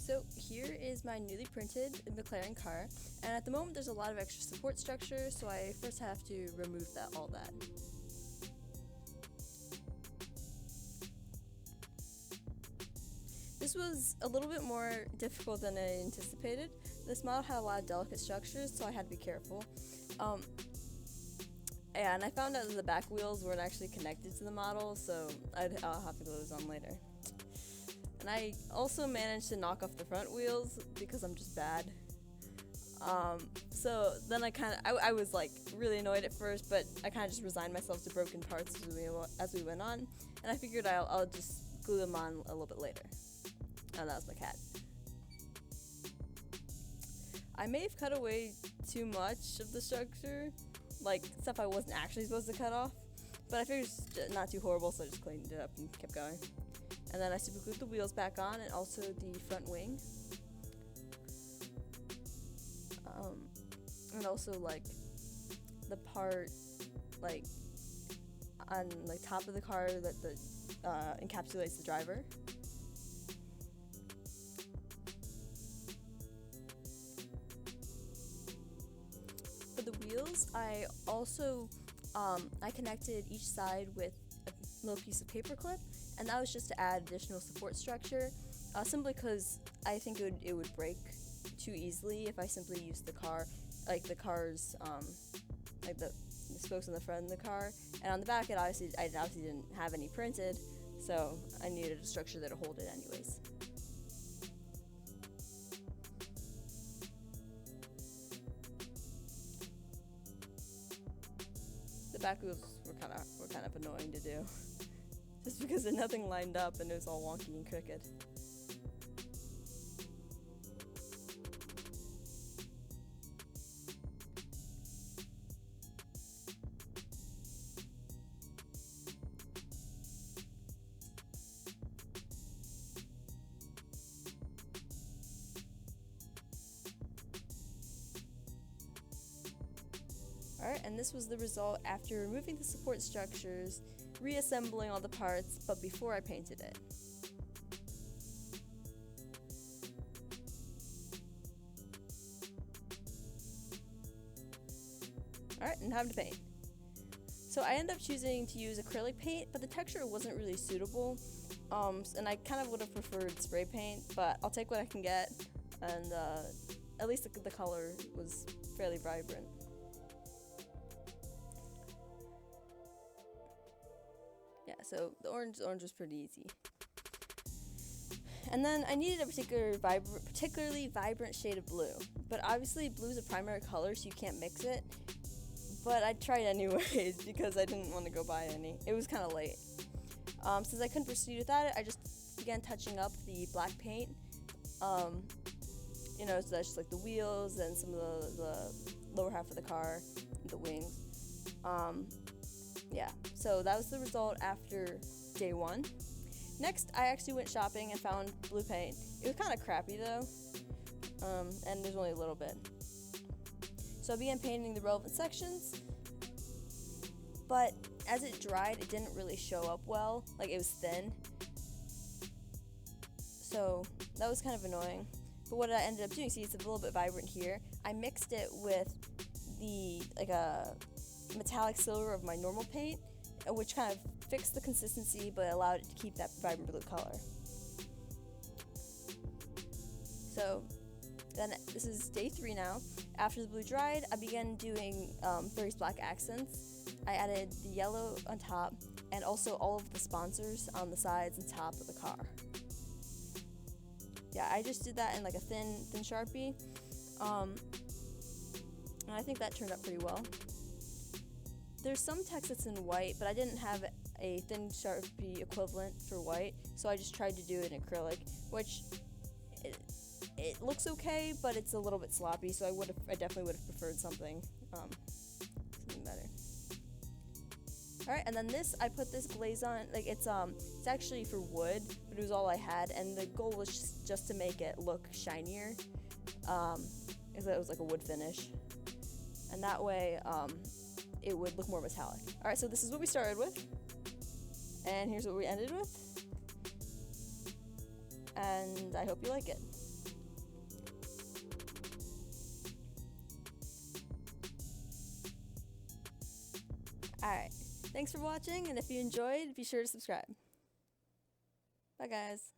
So here is my newly printed McLaren car, and at the moment there's a lot of extra support structure, so I first have to remove all that. This was a little bit more difficult than I anticipated. This model had a lot of delicate structures, so I had to be careful. And I found out that the back wheels weren't actually connected to the model, so I'll have to glue those on later. And I also managed to knock off the front wheels because I'm just bad. So then I was like really annoyed at first, but I kind of just resigned myself to broken parts as we went on, and I figured I'll just glue them on a little bit later. And that was my cat. I may have cut away too much of the structure, like stuff I wasn't actually supposed to cut off, but I figured it's not too horrible, so I just cleaned it up and kept going. And then I super glued the wheels back on, and also the front wing. And also like the part like on like top of the car that encapsulates the driver. For the wheels, I also I connected each side with a little piece of paper clip, and that was just to add additional support structure, simply because I think it would break too easily if I simply used the car's like the spokes on the front of the car, and on the back I obviously didn't have any printed, so I needed a structure that'll hold it anyways. The back wheels were kind of annoying to do, just because there's nothing lined up and it was all wonky and crooked. Alright, and this was the result after removing the support structures, reassembling all the parts, but before I painted it. Alright, and time to paint. So I ended up choosing to use acrylic paint, but the texture wasn't really suitable, and I kind of would have preferred spray paint, but I'll take what I can get, and at least the color was fairly vibrant. Yeah, so the orange was pretty easy. And then I needed a particularly vibrant shade of blue. But obviously blue is a primary color, so you can't mix it. But I tried anyways because I didn't want to go buy any. It was kind of late. Since I couldn't proceed without it, I just began touching up the black paint. So that's just like the wheels and some of the lower half of the car, the wings. Yeah, so that was the result after day 1. Next, I actually went shopping and found blue paint. It was kind of crappy though, and there's only a little bit. So I began painting the relevant sections, but as it dried, it didn't really show up well, like it was thin. So that was kind of annoying. But what I ended up doing, see, it's a little bit vibrant here. I mixed it with a metallic silver of my normal paint, which kind of fixed the consistency but allowed it to keep that vibrant blue color. So then this is day 3 now. After the blue dried, I began doing various black accents. I added the yellow on top and also all of the sponsors on the sides and top of the car. Yeah, I just did that in like a thin Sharpie, and I think that turned out pretty well. There's some text that's in white, but I didn't have a thin Sharpie equivalent for white, so I just tried to do it in acrylic, which it looks okay, but it's a little bit sloppy, so I definitely would have preferred something better. Alright, and then I put this glaze on, like it's actually for wood, but it was all I had, and the goal was just to make it look shinier, because it was like a wood finish, and that way, it would look more metallic. Alright, so this is what we started with, and here's what we ended with, and I hope you like it. Alright, thanks for watching, and if you enjoyed, be sure to subscribe. Bye guys.